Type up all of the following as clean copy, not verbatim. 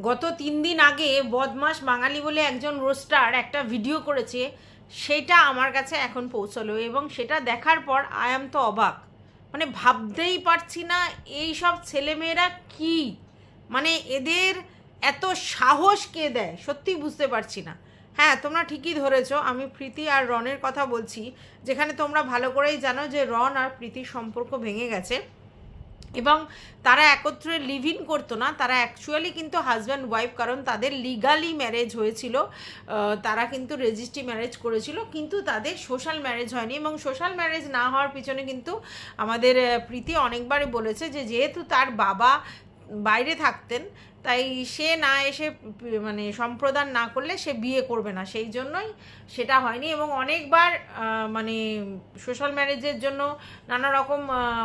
গত 3 দিন আগে বদমাস বাঙালি বলে একজন রোস্টার একটা ভিডিও করেছে, সেটা আমার কাছে এখন পৌঁছলো এবং সেটা দেখার পর আই এম তো অবাক। মানে ভাবতেই পারছি না এই সব ছেলেমেয়েরা কি, মানে এদের এত সাহস কে দেয় সত্যি বুঝতে পারছি না। হ্যাঁ, তোমরা ঠিকই ধরেছো, আমি প্রীতি আর রনের কথা বলছি, যেখানে তোমরা ভালো করেই জানো যে রন আর প্রীতির সম্পর্ক ভেঙে গেছে এবং তারা একত্রে লিভ ইন করতো না, তারা অ্যাকচুয়ালি কিন্তু হাজব্যান্ড ওয়াইফ, কারণ তাদের লিগালি ম্যারেজ হয়েছিল, তারা কিন্তু রেজিস্ট্রি ম্যারেজ করেছিল, কিন্তু তাদের সোশ্যাল ম্যারেজ হয়নি। এবং সোশ্যাল ম্যারেজ না হওয়ার পিছনে কিন্তু আমাদের প্রীতি অনেকবারই বলেছে যে যেহেতু তার বাবা বাইরে থাকতেন, তাই সে না এসে মানে সম্প্রদান না করলে সে বিয়ে করবে না, সেই জন্যই সেটা হয়নি। এবং অনেকবার মানে সোশ্যাল ম্যারেজের জন্য নানা রকম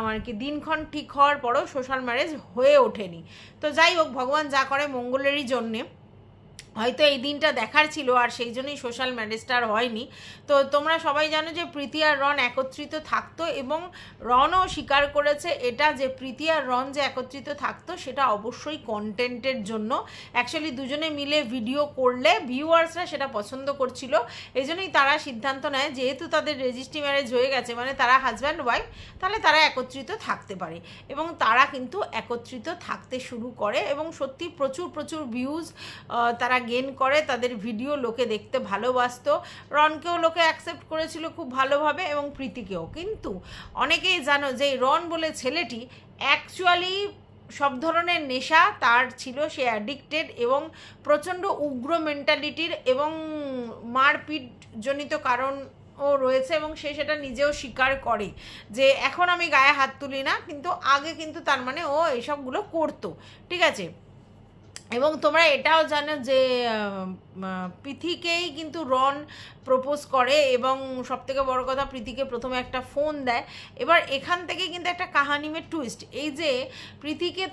মানে কি দিনক্ষণ ঠিক হওয়ার পরেও সোশ্যাল ম্যারেজ হয়ে ওঠেনি। তো যাই হোক, ভগবান যা করে মঙ্গলেরই জন্যে হয়তো এই দিনটা দেখার ছিল, আর সেই জন্যই সোশ্যাল ম্যারেজটা আর হয়নি। তো তোমরা সবাই জানো যে প্রীতি আর রন একত্রিত থাকতো এবং রনও স্বীকার করেছে এটা, যে প্রীতি আর রন যে একত্রিত থাকতো সেটা অবশ্যই কন্টেন্টের জন্য। অ্যাকচুয়ালি দুজনে মিলে ভিডিও করলে ভিউয়ার্সরা সেটা পছন্দ করছিল, এই জন্যই তারা সিদ্ধান্ত নেয় যেহেতু তাদের রেজিস্ট্রি ম্যারেজ হয়ে গেছে, মানে তারা হাজব্যান্ড ওয়াইফ, তাহলে তারা একত্রিত থাকতে পারে। এবং তারা কিন্তু একত্রিত থাকতে শুরু করে এবং সত্যি প্রচুর প্রচুর ভিউজ তারা গেন করে, তাদের ভিডিও লোকে দেখতে ভালোবাসতো। রনকেও লোকে অ্যাকসেপ্ট করেছিল খুব ভালোভাবে এবং প্রীতিকেও। কিন্তু অনেকেই জানো যে রন বলে ছেলেটি অ্যাকচুয়ালি সব ধরনের নেশা তার ছিল, সে অ্যাডিক্টেড এবং প্রচণ্ড উগ্র মেন্টালিটির এবং মারপিট জনিত কারণ ও রয়েছে, এবং সে সেটা নিজেও স্বীকার করে যে এখন আমি গায়ে হাত তুলি না, কিন্তু আগে কিন্তু তার মানে ও এইসবগুলো করতো, ঠিক আছে। এবং তোমরা এটাও জানো যে প্রীতিকেই কিন্তু রন প্রপোজ করে এবং সবথেকে বড় কথা প্রীতিকে প্রথমে একটা ফোন দেয়। এবার এখান থেকে কিন্তু একটা কাহানিমের টুইস্ট, এই যে প্রীতিকে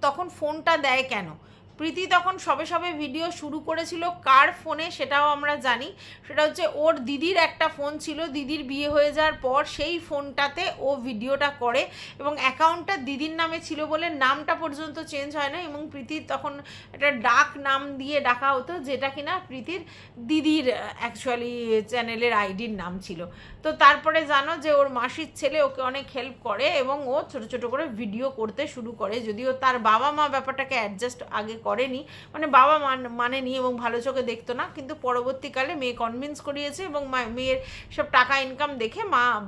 তখন ফোনটা দেয় কেন? প্রীতি তখন সবে সবে ভিডিও শুরু করেছিল, কার ফোনে সেটাও আমরা জানি, সেটা হচ্ছে ওর দিদির একটা ফোন ছিল, দিদির বিয়ে হয়ে যাওয়ার পর সেই ফোনটাতে ও ভিডিওটা করে এবং অ্যাকাউন্টটা দিদির নামে ছিল বলে নামটা পর্যন্ত চেঞ্জ হয় না, এবং প্রীতির তখন একটা ডাক নাম দিয়ে ডাকা হতো, যেটা কিনা প্রীতির দিদির অ্যাকচুয়ালি চ্যানেলের আইডির নাম ছিল। তো তারপরে জানো যে ওর মাসির ছেলে ওকে অনেক হেল্প করে এবং ও ছোটো ছোটো করে ভিডিও করতে শুরু করে, যদিও তার বাবা মা ব্যাপারটাকে অ্যাডজাস্ট আগে করেনি, মানে বাবা মানেনি এবং ভালো চোখে দেখতো না, কিন্তু পরবর্তীকালে মেয়ে কনভিন্স করিয়েছে এবং মেয়ের সব টাকা ইনকাম দেখে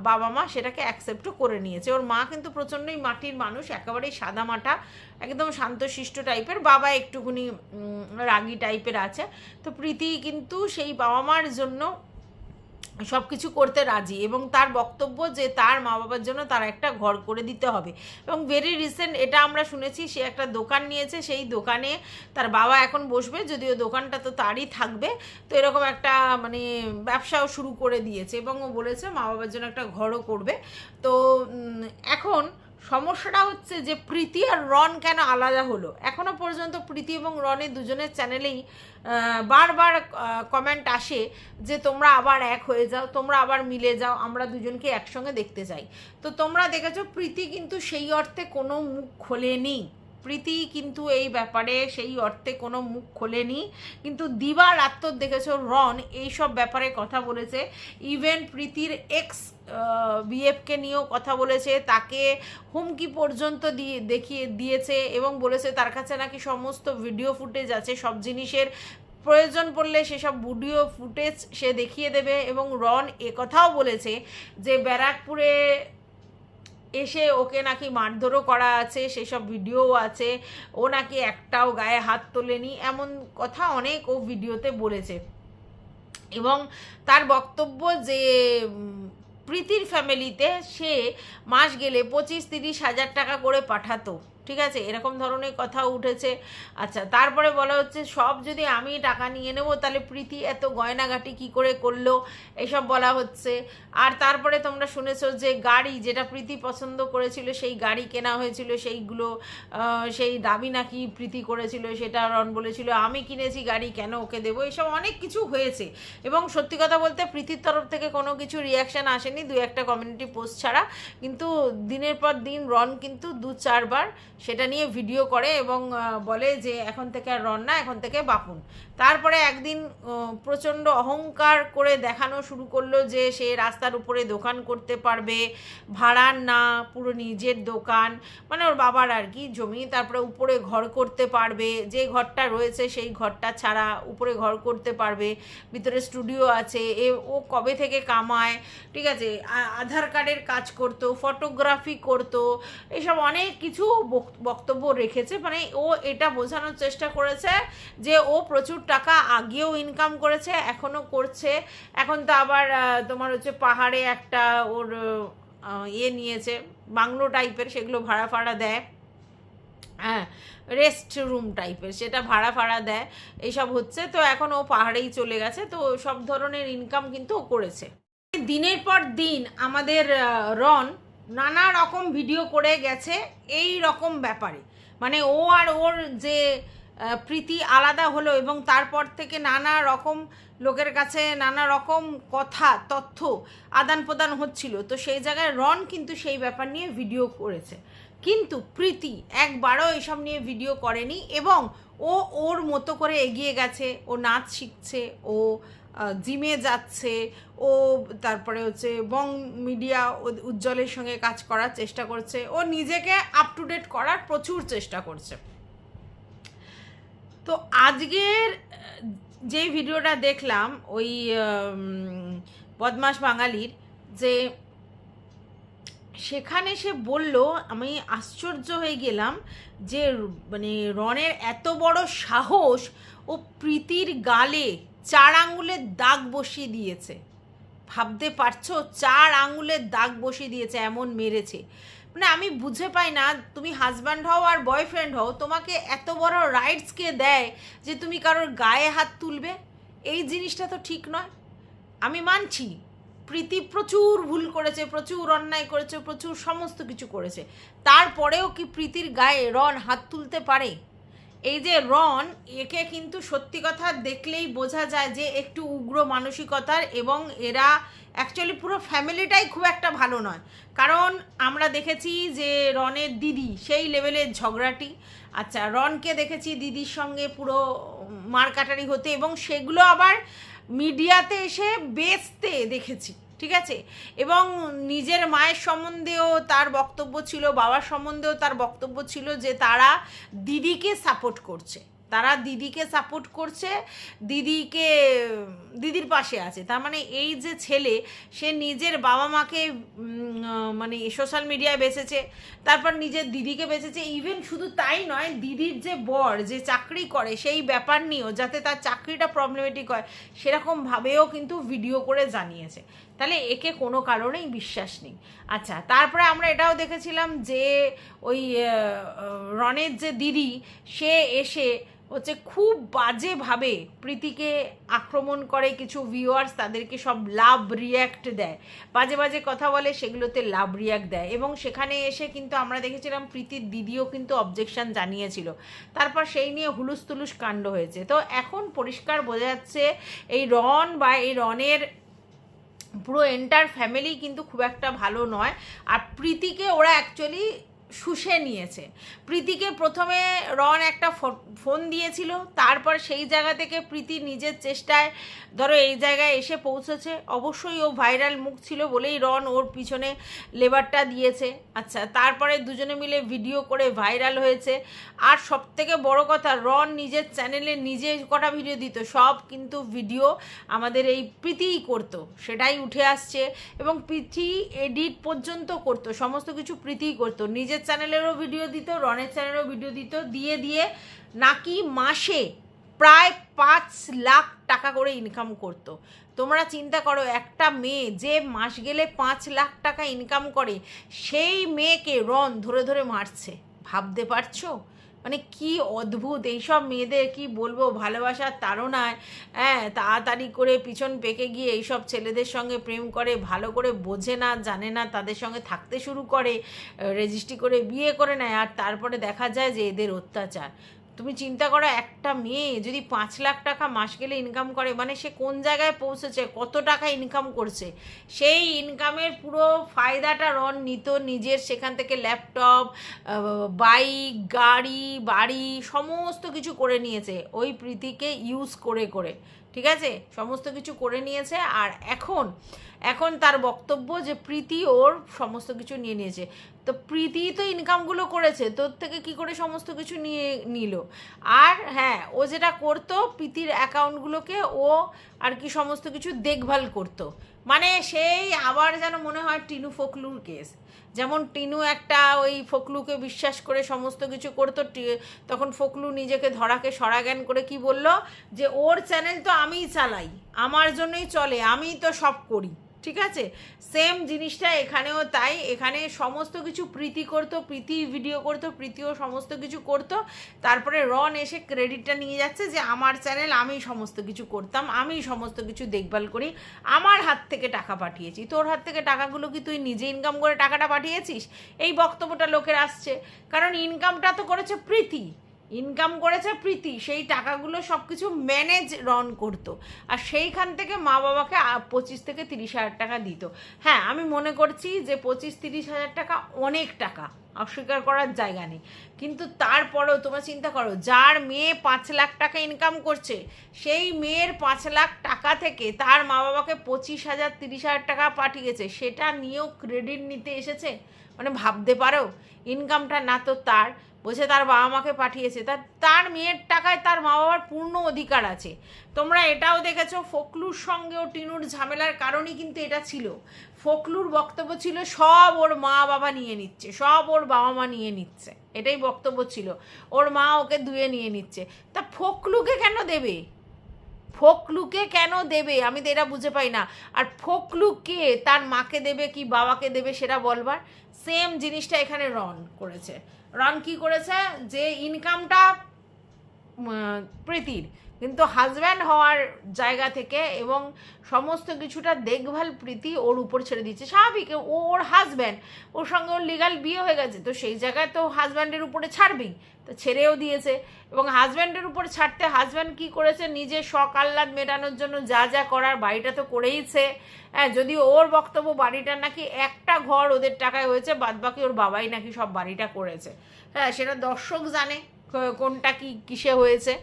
বাবা মা সেটাকে অ্যাকসেপ্টও করে নিয়েছে। ওর মা কিন্তু প্রচণ্ডই মাটির মানুষ, একেবারেই সাদামাটা, একদম শান্তশিষ্ট টাইপের, বাবা একটুখানি রাগী টাইপের আছে। তো প্রীতি কিন্তু সেই বাবা মার জন্য সব কিছু করতে রাজি এবং তার বক্তব্য যে তার মা বাবার জন্য তার একটা ঘর করে দিতে হবে। এবং ভেরি রিসেন্ট এটা আমরা শুনেছি, সে একটা দোকান নিয়েছে, সেই দোকানে তার বাবা এখন বসবে, যদিও দোকানটা তো তারই থাকবে। তো এরকম একটা মানে ব্যবসাও শুরু করে দিয়েছে এবং ও বলেছে মা বাবার জন্য একটা ঘরও করবে। তো এখন সমস্যাটা হচ্ছে যে প্রীতি আর রন কেন আলাদা হলো। এখনও পর্যন্ত প্রীতি এবং রনের দুজনের চ্যানেলেই বারবার কমেন্ট আসে যে তোমরা আবার এক হয়ে যাও, তোমরা আবার মিলে যাও, আমরা দুজনকে একসঙ্গে দেখতে চাই। তো তোমরা দেখেছো প্রীতি কিন্তু সেই অর্থে কোনো মুখ খোলেনি, প্রীতি কিন্তু এই ব্যাপারে সেই অর্থে কোনো মুখ খোলেনি, কিন্তু দিবারাত্র দেখেছো রন এইসব ব্যাপারে কথা বলেছে। ইভেন প্রীতির এক্স বিএফকে নিয়েও কথা বলেছে, তাকে হুমকি পর্যন্ত দেখিয়ে দিয়েছে এবং বলেছে তার কাছে নাকি সমস্ত ভিডিও ফুটেজ আছে, সব জিনিসের প্রয়োজন পড়লে সেসব ভিডিও ফুটেজ সে দেখিয়ে দেবে। এবং রন একথাও বলেছে যে ব্যারাকপুরে এসে ওকে নাকি মারধরও করা আছে, সেসব ভিডিও আছে, ও নাকি একটাও গায়ে হাত তোলেনি, এমন কথা অনেক ও ভিডিওতে বলেছে। এবং তার বক্তব্য যে প্রীতির ফ্যামিলিতে সে মাস গেলে 25-30 হাজার টাকা করে পাঠাতো, ঠিক আছে, এরকম ধরনের কথা উঠেছে। আচ্ছা, তারপরে বলা হচ্ছে সব যদি আমি টাকা নিয়ে নেবো তাহলে প্রীতি এত গয়নাগাটি কি করে করলো, এসব বলা হচ্ছে। আর তারপরে তোমরা শুনেছো যে গাড়ি যেটা প্রীতি পছন্দ করেছিল সেই গাড়ি কেনা হয়েছিল, সেইগুলো সেই দাবি নাকি প্রীতি করেছিল, সেটা রন বলেছিল আমি কিনেছি গাড়ি কেন ওকে দেবো, এসব অনেক কিছু হয়েছে। এবং সত্যি কথা বলতে প্রীতির তরফ থেকে কোনো কিছু রিয়াকশান আসেনি, দু একটা কমিউনিটি পোস্ট ছাড়া, কিন্তু দিনের পর দিন রন কিন্তু 2-4 বার সেটা নিয়ে ভিডিও করে এবং বলে যে এখন থেকে আর রন না, এখন থেকে বাপুন। তারপরে একদিন প্রচণ্ড অহংকার করে দেখানো শুরু করলো যে সে রাস্তার উপরে দোকান করতে পারবে, ভাড়ার না, পুরো নিজের দোকান, মানে ওর বাবার আর কি জমি, তারপরে উপরে ঘর করতে পারবে, যে ঘরটা রয়েছে সেই ঘরটা ছাড়া উপরে ঘর করতে পারবে, ভিতরে স্টুডিও আছে, ও কবে থেকে কামায়, ঠিক আছে, আধার কার্ডের কাজ করতো, ফটোগ্রাফি করতো, এইসব অনেক কিছু বক্তব্য রেখেছে। মানে ও এটা বোঝানোর চেষ্টা করেছে যে ও প্রচুর টাকা আগেও ইনকাম করেছে, এখনও করছে। এখন তো আবার তোমার হচ্ছে পাহাড়ে একটা ওর নিয়েছে, বাংলো টাইপের, সেগুলো ভাড়া ফাড়া দেয়, হ্যাঁ, রেস্ট রুম টাইপের, সেটা ভাড়া ফাড়া দেয়, এইসব হচ্ছে। তো এখন ও পাহাড়েই চলে গেছে, তো সব ধরনের ইনকাম কিন্তু ও করেছে। দিনের পর দিন আমাদের রন নানা রকম ভিডিও করে গেছে এই রকম ব্যাপারে, মানে ও আর ওর যে প্রীতি আলাদা হলো এবং তারপর থেকে নানা রকম লোকের কাছে নানা রকম কথা তথ্য আদান প্রদান হচ্ছিল। তো সেই জায়গায় রন কিন্তু সেই ব্যাপার নিয়ে ভিডিও করেছে, কিন্তু প্রীতি একবারও এসব নিয়ে ভিডিও করেনি এবং ও ওর মতো করে এগিয়ে গেছে। ও নাচ শিখছে, ও জিমে যাচ্ছে, ও তারপরে হচ্ছে বং মিডিয়া উজ্জ্বলের সঙ্গে কাজ করার চেষ্টা করছে, ও নিজেকে আপ টু ডেট করার প্রচুর চেষ্টা করছে। তো আজকের যে ভিডিওটা দেখলাম ওই বদমাশ বাঙালির, যে সেখানে সে বলল, আমি আশ্চর্য হয়ে গেলাম যে মানে রনের এত বড় সাহস, ও প্রীতির গালে 4 আঙুলের দাগ বসিয়ে দিয়েছে। ভাবতে পারছো, 4 আঙুলের দাগ বসিয়ে দিয়েছে, এমন মেরেছে। মানে আমি বুঝে পাই না, তুমি হাজব্যান্ড হও আর বয়ফ্রেন্ড হও, তোমাকে এত বড় রাইটস কে দেয় যে তুমি কারোর গায়ে হাত তুলবে? এই জিনিসটা তো ঠিক নয়। আমি মানছি প্রীতি প্রচুর ভুল করেছে, প্রচুর অন্যায় করেছে, প্রচুর সমস্ত কিছু করেছে, তারপরেও কি প্রীতির গায়ে রন হাত তুলতে পারে? এই যে রন, একে কিন্তু সত্যি কথা দেখলেই বোঝা যায় যে একটু উগ্র মানসিকতার, এবং এরা অ্যাকচুয়ালি পুরো ফ্যামিলিটাই খুব একটা ভালো নয়। কারণ আমরা দেখেছি যে রনের দিদি সেই লেভেলের ঝগড়াটি, আচ্ছা রনকে দেখেছি দিদির সঙ্গে পুরো মারকাটারি হতে, এবং সেগুলো আবার মিডিয়াতে এসে বেচতে দেখেছি, ঠিক আছে। এবং নিজের মায়ের সম্বন্ধেও তার বক্তব্য ছিল, বাবার সম্বন্ধেও তার বক্তব্য ছিল যে তারা দিদিকে সাপোর্ট করছে, তারা দিদিকে সাপোর্ট করছে, দিদির পাশে আছে। তার মানে এই যে ছেলে, সে নিজের বাবা মাকে মানে সোশ্যাল মিডিয়ায় বেচেছে, তারপর নিজের দিদিকে বেচেছে। ইভেন শুধু তাই নয়, দিদির যে বর যে চাকরি করে সেই ব্যাপার নিয়েও, যাতে তার চাকরিটা প্রবলেমেটিক হয় সেরকমভাবেও কিন্তু ভিডিও করে জানিয়েছে। তাহলে একে কোনো কারণেই বিশ্বাস নেই। আচ্ছা, তারপরে আমরা এটাও দেখেছিলাম যে ওই রনের যে দিদি, সে এসে হচ্ছে খুব বাজেভাবে প্রীতিকে আক্রমণ করে, কিছু ভিউয়ার্স তাদেরকে সব লাভ রিয়্যাক্ট দেয়, বাজে বাজে কথা বলে, সেগুলোতে লাভ রিয়্যাক্ট দেয়। এবং সেখানে এসে কিন্তু আমরা দেখেছিলাম প্রীতির দিদিও কিন্তু অবজেকশন জানিয়েছিল, তারপর সেই নিয়ে হুলুস তুলুস কাণ্ড হয়েছে। তো এখন পরিষ্কার বোঝা যাচ্ছে এই রন বা এই রনের পুরো এন্টার ফ্যামিলি কিন্তু খুব একটা ভালো নয়। আর প্রীতিকে ওরা অ্যাকচুয়ালি শুষে নিয়েছে। প্রীতিকে প্রথমে রন একটা ফোন দিয়েছিল, তারপর সেই জায়গা থেকে প্রীতি নিজের চেষ্টায় ধরো এই জায়গায় এসে পৌঁছেছে। অবশ্যই ও ভাইরাল মুখ ছিল বলেই রন ওর পিছনে লেবারটা দিয়েছে। আচ্ছা, তারপরে দুজনে মিলে ভিডিও করে ভাইরাল হয়েছে। আর সবথেকে বড় কথা, রন নিজের চ্যানেলে নিজে কটা ভিডিও দিত, সব কিন্তু ভিডিও আমাদের এই প্রীতিই করতো, সেটাই উঠে আসছে। এবং প্রীতি এডিট পর্যন্ত করতো, সমস্ত কিছু প্রীতিই করতো। নিজের চ্যানেলেরও ভিডিও দিত, রনের চ্যানেলেরও ভিডিও দিত, দিয়ে নাকি মাসে প্রায় 5 লাখ টাকা করে ইনকাম করতো। তোমরা চিন্তা করো, একটা মেয়ে যে মাস গেলে 5 লাখ টাকা ইনকাম করে, সেই মেয়েকে রন ধরে ধরে মারছে। ভাবতে পারছো? মানে কি অদ্ভুত এইসব মেয়েদের, কি বলবো, ভালোবাসার তাড়নায় হ্যাঁ তাড়াতাড়ি করে পিছন পেকে গিয়ে এইসব ছেলেদের সঙ্গে প্রেম করে, ভালো করে বোঝে না জানে না, তাদের সঙ্গে থাকতে শুরু করে, রেজিস্ট্রি করে বিয়ে করে নেয়, আর তারপরে দেখা যায় যে এদের অত্যাচার। তুমি চিন্তা করো, একটা মেয়ে যদি 5 লাখ টাকা মাস গেলে ইনকাম করে, মানে সে কোন জায়গায় পৌঁছেছে, কত টাকা ইনকাম করছে। সেই ইনকামের পুরো ফায়দাটা রন নিত, নিজের সেখান থেকে ল্যাপটপ, বাইক, গাড়ি, বাড়ি সমস্ত কিছু করে নিয়েছে ওই প্রীতিকে ইউজ করে করে, ঠিক আছে, সমস্ত কিছু করে নিয়েছে। আর এখন তার বক্তব্য যে প্রীতি ওর সমস্ত কিছু নিয়ে নিয়েছে। তো প্রীতি তো ইনকামগুলো করেছে, তোর থেকে কি করে সমস্ত কিছু নিয়ে নিল। আর হ্যাঁ, ও যেটা করতো প্রীতির অ্যাকাউন্টগুলোকে ও আর কি সমস্ত কিছু দেখভাল করতো। মানে সেই আবার যেন মনে হয় টিনু ফকলুর কেস, যেমন টিনু একটা ওই ফকলুকে বিশ্বাস করে সমস্ত কিছু করতো, তখন ফকলু নিজেকে ধরাকে সরাজ্ঞান করে কি বলল, যে ওর চ্যানেল তো আমিই চালাই, আমার জন্যই চলে, আমিই তো সব করি, ঠিক আছে। সেম জিনিসটা এখানেও তাই, এখানে সমস্ত কিছু প্রীতি করতো, প্রীতি ভিডিও করতো, প্রীতিও সমস্ত কিছু করতো, তারপরে রন এসে ক্রেডিটটা নিয়ে যাচ্ছে যে আমার চ্যানেল, আমি সমস্ত কিছু করতাম, আমি সমস্ত কিছু দেখভাল করি, আমার হাত থেকে টাকা পাঠিয়েছি। তোর হাত থেকে টাকাগুলো কি তুই নিজে ইনকাম করে টাকাটা পাঠিয়েছিস? এই বক্তব্যটা লোকের আসছে, কারণ ইনকামটা তো করেছে প্রীতি, ইনকাম করেছে প্রীতি, সেই টাকাগুলো সব কিছু ম্যানেজ রন করতো, আর সেইখান থেকে মা বাবাকে 25 থেকে 30 হাজার টাকা দিত। হ্যাঁ, আমি মনে করছি যে 25-30 হাজার টাকা অনেক টাকা, অস্বীকার করার জায়গা নেই, কিন্তু তারপরেও তোমরা চিন্তা করো, যার মেয়ে 5 লাখ টাকা ইনকাম করছে, সেই মেয়ের 5 লাখ টাকা থেকে তার মা বাবাকে 25,000-30 হাজার টাকা পাঠিয়েছে, সেটা নিয়েও ক্রেডিট নিতে এসেছে। মানে ভাবতে পারো, ইনকামটা না তো তার, বলছে তার বাবা মাকে পাঠিয়েছে, তার মেয়ের টাকায় তার মা বাবার পূর্ণ অধিকার আছে। তোমরা এটাও দেখেছো, ফকলুর সঙ্গেও টিনুর ঝামেলার কারণই কিন্তু এটা ছিল। ফকলুর বক্তব্য ছিল সব ওর মা বাবা নিয়ে নিচ্ছে, সব ওর বাবা মা নিয়ে নিচ্ছে, এটাই বক্তব্য ছিল, ওর মা ওকে ধুয়ে নিয়ে নিচ্ছে। তা ফকলুকে কেন দেবে? ফকলুকে কেন দেবে? আমি তো এটা বুঝে পাই না। আর ফকলুকে তার মাকে দেবে কি বাবাকে দেবে সেটা বলবার, সেম জিনিসটা এখানে রন করেছে। রন কি করেছে, যে ইনকামটা প্রীতির, কিন্তু হাজব্যান্ড হওয়ার জায়গা থেকে এবং সমস্ত কিছুটা দেখভাল প্রীতি ওর উপর ছেড়ে দিচ্ছে। স্বাভাবিক, ওর হাজব্যান্ড, ওর সঙ্গে ওর লিগাল বিয়ে হয়ে গেছে, তো সেই জায়গায় তো হাজব্যান্ডের উপরে ছাড়বেই, তো ছেড়েও দিয়েছে। এবং হাজব্যান্ডের উপর ছাড়তে হাজব্যান্ড কি করেছে, নিজের শখ আহ্লাদ মেটানোর জন্য যা যা করার বাড়িটা তো করেইছে। হ্যাঁ, যদি ওর বক্তব্য বাড়িটার নাকি একটা ঘর ওদের টাকায় হয়েছে, বাদবাকি ওর বাবাই নাকি সব বাড়িটা করেছে। হ্যাঁ, সেটা দর্শক জানে কোনটা কি কিসে হয়েছে।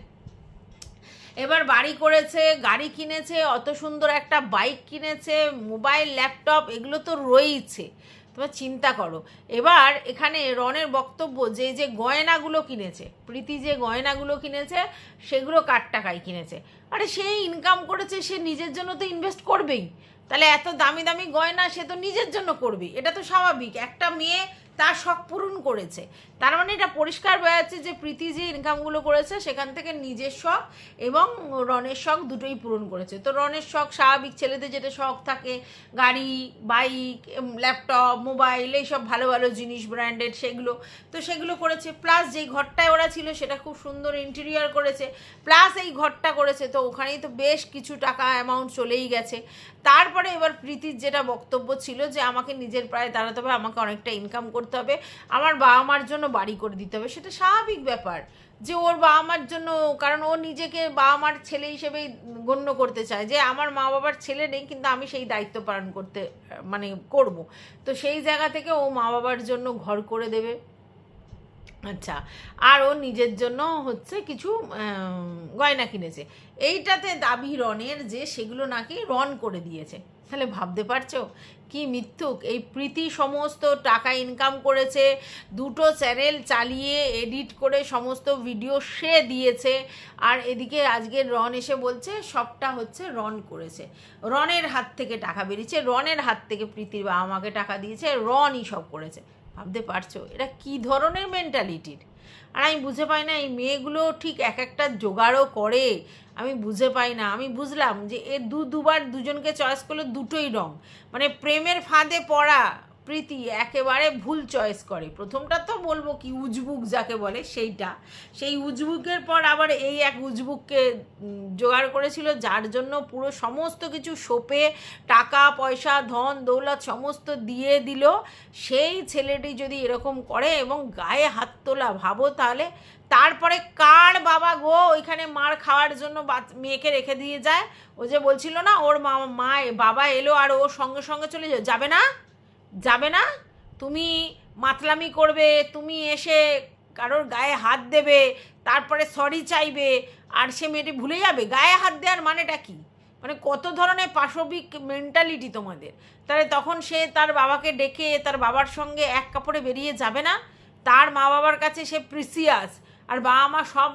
এবার বাড়ি করেছে, গাড়ি কিনেছে, অত সুন্দর একটা বাইক কিনেছে, মোবাইল, ল্যাপটপ, এগুলো তো রয়েইছে। তোমরা চিন্তা করো, এবার এখানে রনের বক্তব্য যে যে গয়নাগুলো কিনেছে, প্রীতি যে গয়নাগুলো কিনেছে সেগুলো কার টাকায় কিনেছে? আরে সেই ইনকাম করেছে, সে নিজের জন্য তো ইনভেস্ট করবেই, তাহলে এত দামি দামি গয়না সে তো নিজের জন্য করবে, এটা তো স্বাভাবিক। একটা মেয়ে তার শখ পূরণ করেছে, তার মানে এটা পরিষ্কার বোঝা যাচ্ছে যে প্রীতি যে ইনকামগুলো করেছে সেখান থেকে নিজের শখ এবং রনের শখ দুটোই পূরণ করেছে। তো রনের শখ স্বাভাবিক, ছেলেদের যেটা শখ থাকে, গাড়ি, বাইক, ল্যাপটপ, মোবাইল, এইসব ভালো ভালো জিনিস ব্র্যান্ডেড, সেগুলো তো সেগুলো করেছে। প্লাস যেই ঘরটায় ওরা ছিল সেটা খুব সুন্দর ইন্টেরিয়র করেছে, প্লাস এই ঘরটা করেছে, তো ওখানেই তো বেশ কিছু টাকা অ্যামাউন্ট চলেই গেছে। তারপরে এবার প্রীতির যেটা বক্তব্য ছিল যে আমাকে নিজের পায়ে দাঁড়াতে হবে, আমাকে অনেকটা ইনকাম করতে হবে, আমার বাবা মার জন্য বাড়ি করে দিতে হবে। সেটা স্বাভাবিক ব্যাপার যে ওর বাবা মার জন্য, কারণ ও নিজেকে বাবা মার ছেলে হিসেবেই গণ্য করতে চায়, যে আমার মা বাবার ছেলে নেই কিন্তু আমি সেই দায়িত্ব পালন করতে মানে করব। তো সেই জায়গা থেকে ও মা বাবার জন্য ঘর করে দেবে। আচ্ছা, আর ও নিজের জন্য হচ্ছে কিছু গয়না কিনেছে। এইটাতে দাবি রনের যে সেগুলো নাকি রন করে দিয়েছে। তাহলে ভাবতে পারছো কি মিথ্যুক? এই প্রীতি সমস্ত টাকা ইনকাম করেছে, দুটো চ্যানেল চালিয়ে এডিট করে সমস্ত ভিডিও সে দিয়েছে, আর এদিকে আজকে রন এসে বলছে সবটা হচ্ছে রন করেছে, রনের হাত থেকে টাকা বেরিয়েছে, রনের হাত থেকে প্রীতির বাবা মাকে টাকা দিয়েছে, রনই সব করেছে। ভাবতে পারছো এটা কি ধরনের মেন্টালিটির? আর আমি বুঝে পাই না এই মেয়েগুলো ঠিক এক একটা জোগাড়ও করে, আমি বুঝে পাই না। আমি বুঝলাম যে এ দুবার দুজনকে চয়েস করলে দুটোই রং, মানে প্রেমের ফাঁদে পড়া প্রীতি একেবারে ভুল চয়েস করে। প্রথমটা তো বলবো কি উজবুক যাকে বলে সেইটা, সেই উজবুকের পর আবার এই এক উজবুককে জোগাড় করেছিল, যার জন্য পুরো সমস্ত কিছু সোপে টাকা পয়সা ধন দৌলত সমস্ত দিয়ে দিল। সেই ছেলেটি যদি এরকম করে এবং গায়ে হাত তোলা, ভাবো তাহলে তারপরে কার বাবা গো ওইখানে মার খাওয়ার জন্য মেয়েকে রেখে দিয়ে যায়? ও যে বলছিল না ওর বাবা এলো আর ও সঙ্গে সঙ্গে চলে যাবে না, যাবে না, তুমি মাতলামি করবে, তুমি এসে কারোর গায়ে হাত দেবে, তারপরে সরি চাইবে, আর সে মেয়েটি ভুলে যাবে? গায়ে হাত দেওয়ার মানেটা কি? মানে কত ধরনের পাশবিক মেন্টালিটি তোমাদের। তাহলে তখন সে তার বাবাকে ডেকে তার বাবার সঙ্গে এক কাপড়ে বেরিয়ে যাবে না? তার মা বাবার কাছে সে প্রিসিয়াস, আর বাবা মা সব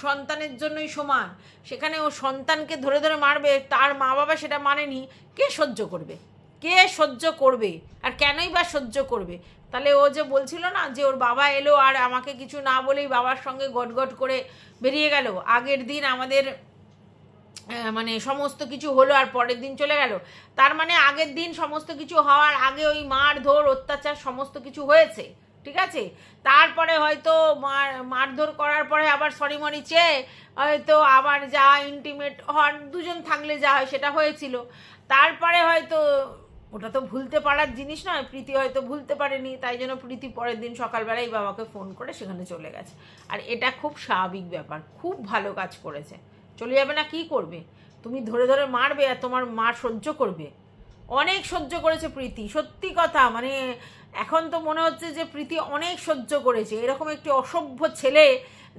সন্তানের জন্যই সমান, সেখানে ও সন্তানকে ধরে ধরে মারবে, তার মা বাবা সেটা মানেনি, কে সহ্য করবে? কে সহ্য করবে? আর কেনই বা সহ্য করবে? তাহলে ও যে বলছিল না যে ওর বাবা এলো আর আমাকে কিছু না বলেই বাবার সঙ্গে গটগট করে বেরিয়ে গেল, আগের দিন আমাদের মানে সমস্ত কিছু হলো আর পরের দিন চলে গেল, তার মানে আগের দিন সমস্ত কিছু হওয়ার আগে ওই মারধর অত্যাচার সমস্ত কিছু হয়েছে, ঠিক আছে? তারপরে হয়তো মারধর করার পরে আবার সরি মরি চেয়ে হয়তো আবার যা ইন্টিমেট হন দুজন থাকলে যা হয় সেটা হয়েছিল। তারপরে হয়তো ওটা তো ভুলতে পারার জিনিস নয়, প্রীতি হয়তো ভুলতে পারেনি, তাই জন্য প্রীতি পরের দিন সকালবেলায় বাবাকে ফোন করে সেখানে চলে গেছে। আর এটা খুব স্বাভাবিক ব্যাপার, খুব ভালো কাজ করেছে। চলে যাবে না, কি করবে? তুমি ধরে ধরে মারবে আর তোমার মা সহ্য করবে? অনেক সহ্য করেছে প্রীতি, সত্যি কথা। মানে এখন তো মনে হচ্ছে যে প্রীতি অনেক সহ্য করেছে। এরকম একটি অসভ্য ছেলে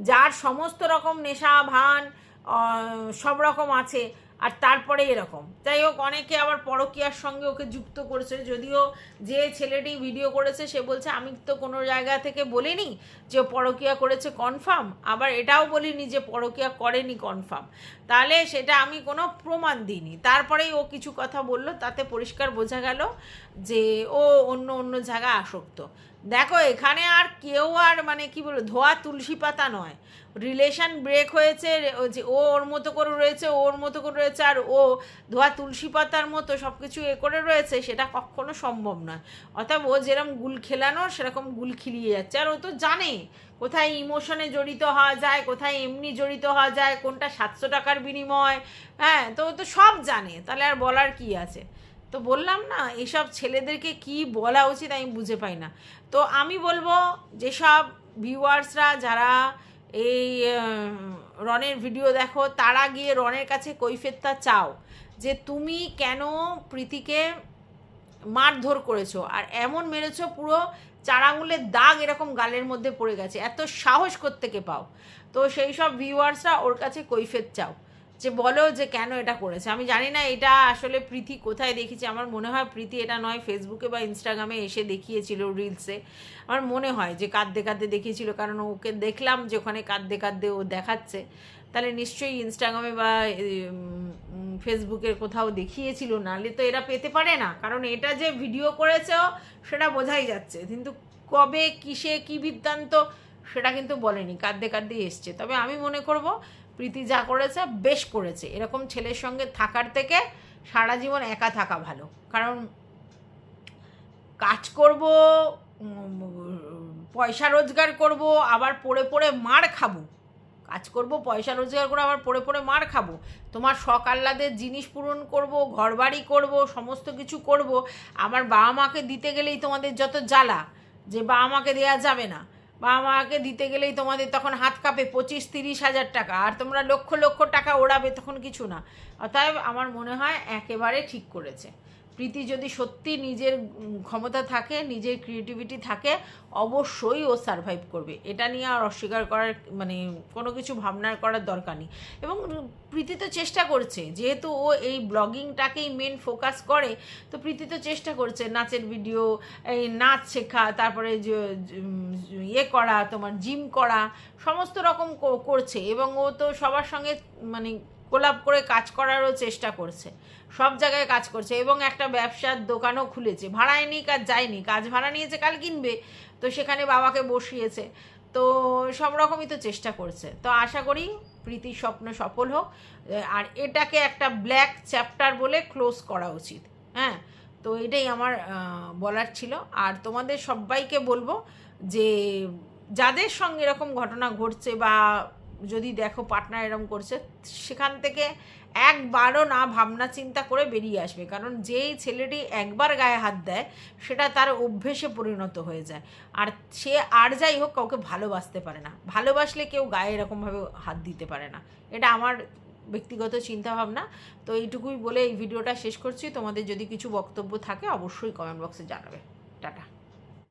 যার সমস্ত রকম নেশা ভান সব রকম আছে, আর তারপরে এরকম। যাই হোক, অনেকে আবার পরকীয়ার সঙ্গে ওকে যুক্ত করেছে, যদিও যে ছেলেটি ভিডিও করেছে সে বলছে আমি তো কোনো জায়গা থেকে বলিনি যে পরকীয়া করেছে কনফার্ম, আবার এটাও বলিনি যে পরকীয়া করেনি কনফার্ম। তাহলে সেটা আমি কোনো প্রমাণ দিইনি, তারপরেই ও কিছু কথা বললো, তাতে পরিষ্কার বোঝা গেল যে ও অন্য অন্য জায়গায় আসক্ত। দেখো এখানে আর কেউ আর মানে কি বলবো, ধোয়া তুলসী পাতা নয়। রিলেশন ব্রেক হয়েছে, যে ও ওর মতো করে রয়েছে, ওর মতো করে রয়েছে, আর ও ধোয়া তুলসী পাতার মতো সব কিছু করে রয়েছে, সেটা কখনো সম্ভব নয়। অর্থাৎ ও যেরকম গুল খেলানো সেরকম গুল খিলিয়ে যাচ্ছে। আর ও তো জানে কোথায় ইমোশনে জড়িত হওয়া যায়, কোথায় এমনি জড়িত হওয়া যায়, কোনটা 700 টাকার বিনিময়, হ্যাঁ, তো ও তো সব জানে। তাহলে আর বলার কি আছে? তো বললাম না, এসব ছেলেদেরকে কি বলা উচিত আমি বুঝে পাই না। তো আমি বলবো যেসব ভিউয়ার্সরা যারা এই রনের ভিডিও দেখো, তারা গিয়ে রনের কাছে কৈফিয়তটা চাও যে তুমি কেন প্রীতিকে মারধর করেছো, আর এমন মেরেছো পুরো 4 আঙুলের দাগ এরকম গালের মধ্যে পড়ে গেছে, এত সাহস কোত্থেকে পাও? তো সেই সব ভিউয়ার্সরা ওর কাছে কৈফিয়ত চাও, যে বলো যে কেন এটা করেছে। আমি জানি না এটা আসলে প্রীতি কোথায় দেখিয়েছে, আমার মনে হয় প্রীতি এটা নয় ফেসবুকে বা ইনস্টাগ্রামে এসে দেখিয়েছিল রিলসে, আমার মনে হয় যে কাঁদতে কাঁদতে দেখিয়েছিল, কারণ ওকে দেখলাম যে ওখানে কাঁদতে কাঁদতে ও দেখাচ্ছে, তাহলে নিশ্চয়ই ইনস্টাগ্রামে বা ফেসবুকের কোথাও দেখিয়েছিল, নাহলে তো এরা পেতে পারে না, কারণ এটা যে ভিডিও করেছেও সেটা বোঝাই যাচ্ছে, কিন্তু কবে কিসে কী বৃত্তান্ত সেটা কিন্তু বলেনি, কাঁদতে কাঁদতে এসছে। তবে আমি মনে করব প্রীতি যা করেছে বেশ করেছে, এরকম ছেলের সঙ্গে থাকার থেকে সারা জীবন একা থাকা ভালো। কারণ কাজ করব, পয়সা রোজগার করব, আবার পড়ে পড়ে মার খাবো, কাজ করব পয়সা রোজগার করে আবার পড়ে পড়ে মার খাবো, তোমার শখ আহ্লাদের জিনিস পূরণ করব, ঘরবাড়ি করব, সমস্ত কিছু করব, আমার বাবা মাকে দিতে গেলেই তোমাদের যত জ্বালা যে বাবা মাকে দেওয়া যাবে না, বাবা মাকে দিতে গেলেই তোমাদের তখন হাত কাঁপে 25-30 হাজার টাকা, আর তোমরা লক্ষ লক্ষ টাকা ওড়াবে, তখন কিছু না। অতএব আমার মনে হয় একেবারে ঠিক করেছে প্রীতি। যদি সত্যি নিজের ক্ষমতা থাকে, নিজের ক্রিয়েটিভিটি থাকে, অবশ্যই ও সারভাইভ করবে, এটা নিয়ে আর অস্বীকার করার মানে কোনো কিছু ভাবনার করার দরকার নেই। এবং প্রীতি তো চেষ্টা করছে, যেহেতু ও এই ব্লগিংটাকেই মেন ফোকাস করে, তো প্রীতি তো চেষ্টা করছে নাচের ভিডিও, এই নাচ শেখা, তারপরে ইয়ে করা, তোমার জিম করা, সমস্ত রকম করছে, এবং ও তো সবার সঙ্গে মানে কোলাপ করে কাজ করারও চেষ্টা করছে, সব জায়গায় কাজ করছে, এবং একটা ব্যবসার দোকানও খুলেছে, ভাড়ায় নিক আর যায়নি, কাজ ভাড়া নিয়েছে, কাল কিনবে, তো সেখানে বাবাকে বসিয়েছে, তো সব রকমই তো চেষ্টা করছে। তো আশা করি প্রীতির স্বপ্ন সফল হোক, আর এটাকে একটা ব্ল্যাক চ্যাপ্টার বলে ক্লোজ করা উচিত। হ্যাঁ, তো এটাই আমার বলার ছিল। আর তোমাদের সবাইকে বলবো যে যাদের সঙ্গে এরকম ঘটনা ঘটছে, বা যদি দেখো পার্টনার এরকম করছে, সেখান থেকে একবারও না ভাবনা চিন্তা করে বেরিয়ে আসবে, কারণ যেই ছেলেটি একবার গায়ে হাত দেয় সেটা তার অভ্যেসে পরিণত হয়ে যায়। আর সে আর যাই হোক কাউকে ভালোবাসতে পারে না, ভালোবাসলে কেউ গায়ে এরকমভাবে হাত দিতে পারে না। এটা আমার ব্যক্তিগত চিন্তাভাবনা। তো এইটুকুই বলে এই ভিডিওটা শেষ করছি। তোমাদের যদি কিছু বক্তব্য থাকে অবশ্যই কমেন্ট বক্সে জানাবে। টাটা।